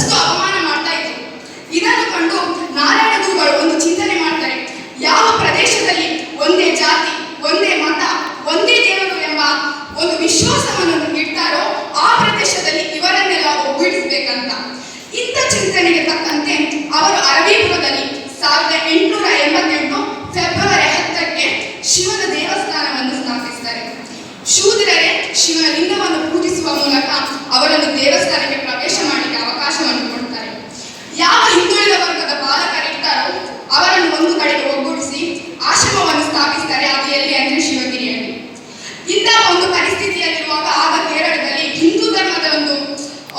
ಬಹಳಷ್ಟು ಅವಮಾನ ಮಾಡ್ತಾ ಇದ್ರು. ಇದನ್ನು ಕಂಡು ನಾರಾಯಣ ಗುರುಗಳು ಒಂದು ಚಿಂತನೆ ಮಾಡ್ತಾರೆ. ಯಾವ ಪ್ರದೇಶದಲ್ಲಿ ಒಂದೇ ಜಾತಿ, ಒಂದೇ ಮತ, ಒಂದೇ ದೇವರು ಎಂಬ ಒಂದು ವಿಶ್ವಾಸವನ್ನು ಇಡ್ತಾರೋ ಆ ಪ್ರದೇಶದಲ್ಲಿ ಇವರನ್ನೆಲ್ಲ ಒಗ್ಗೂಡಿಸಬೇಕಂತ. ಇಂಥ ಚಿಂತನೆಗೆ ತಕ್ಕಂತೆ ಅವರು ಅರಬೀಪುರದಲ್ಲಿ 1888 ಫೆಬ್ರವರಿ 10ಕ್ಕೆ ಶಿವನ ದೇವಸ್ಥಾನವನ್ನು ಸ್ಥಾಪಿಸ್ತಾರೆ. ಶೂದ್ರರೇ ಶಿವನ ಲಿಂಗವನ್ನು ಪೂಜಿಸುವ ಮೂಲಕ ಅವರನ್ನು ದೇವಸ್ಥಾನಕ್ಕೆ ಪ್ರವೇಶ ಮಾಡಲಿಕ್ಕೆ ಅವಕಾಶವನ್ನು ಕೊಡ್ತಾರೆ. ಯಾವ ಹಿಂದುಳಿದ ವರ್ಗದ ಬಾಲಕರಿರ್ತಾರೋ ಅವರನ್ನು ಒಂದು ಕಡೆಗೆ ಒಗ್ಗೂಡಿಸಿ ಆಶ್ರಮವನ್ನು ಸ್ಥಾಪಿಸ್ತಾರೆ. ಅದು ಎಲ್ಲಿ ಅಂದ್ರೆ ಶಿವಗಿರಿಯಲ್ಲಿ. ಇಂಥ ಒಂದು ಪರಿಸ್ಥಿತಿಯಲ್ಲಿರುವಾಗ ಆಗ ಕೇರಳದಲ್ಲಿ ಹಿಂದೂ ಧರ್ಮದ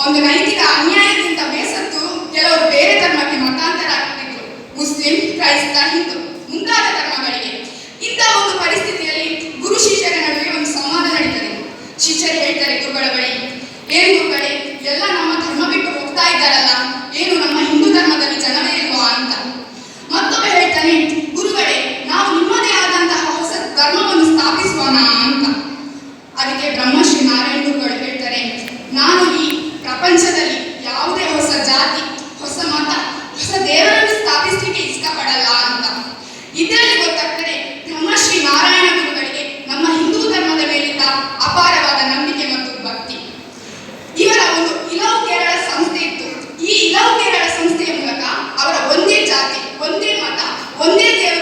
ಒಂದು ನೈತಿಕ ಅನ್ಯಾಯದಿಂದ ಬೇಸತ್ತು ಕೆಲವರು ಬೇರೆ ಧರ್ಮಕ್ಕೆ ಮತಾಂತರ ಆಗ್ತಿದ್ರು. ಮುಸ್ಲಿಂ, ಕ್ರೈಸ್ತ, ಹಿಂದೂ ಮುಂತಾದ ಧರ್ಮಗಳಿಗೆ. ಇಂಥ ಒಂದು ಪರಿಸ್ಥಿತಿಯಲ್ಲಿ ಗುರು ಶಿಷ್ಯರ ನಡುವೆ ಒಂದು ಸಂವಾದ ನಡೀತದೆ. ಶಿಷ್ಯರು ಹೇಳ್ತಾರೆ ಗುರುಗಳ ಬಳಿ, ಏನು ಗುರುಗಳೇ, ಎಲ್ಲ ನಮ್ಮ ಧರ್ಮ ಬಿಟ್ಟು ಹೋಗ್ತಾ ಇದ್ದಾರಲ್ಲ, ಏನು ನಮ್ಮ ಹಿಂದೂ ಧರ್ಮದಲ್ಲಿ ಜನವೇ ಇಲ್ವಾ ಅಂತ. ಮತ್ತೊಬ್ಬ ಹೇಳ್ತಾನೆ, ಗುರುಗಳೇ, ನಾವು ನಿಮ್ಮದೇ ಆದಂತಹ ಹೊಸ ಧರ್ಮವನ್ನು ಸ್ಥಾಪಿಸೋಣ ಅಂತ. ಅದಕ್ಕೆ ಬ್ರಹ್ಮಶ್ರೀ ನಾರಾಯಣ ಗುರುಗಳು ಹೇಳ್ತಾರೆ, ನಾನು ಈ ಪ್ರಪಂಚದಲ್ಲಿ ಯಾವುದೇ ಹೊಸ ಜಾತಿ, ಹೊಸ ಮತ, ಹೊಸ ದೇವರನ್ನು ಸ್ಥಾಪಿಸಲಿಕ್ಕೆ ಇಷ್ಟಪಡಲ್ಲ ಅಂತ. ಇದರಲ್ಲಿ ಗೊತ್ತಾಗ್ತದೆ ಬ್ರಹ್ಮಶ್ರೀ ನಾರಾಯಣ ಗುರುಗಳಿಗೆ ನಮ್ಮ ಹಿಂದೂ ಧರ್ಮದ ಮೇಲಿದ್ದ ಅಪಾರವಾದ ನಂಬಿಕೆ ಮತ್ತು ಭಕ್ತಿ. ಇವರ ಒಂದು ಇಲವು ಕೇರಳ ಸಂಸ್ಥೆ ಇತ್ತು. ಈ ಇಲವು ಕೇರಳ ಸಂಸ್ಥೆಯ ಮೂಲಕ ಅವರ ಒಂದೇ ಜಾತಿ, ಒಂದೇ ಮತ, ಒಂದೇ ದೇವರು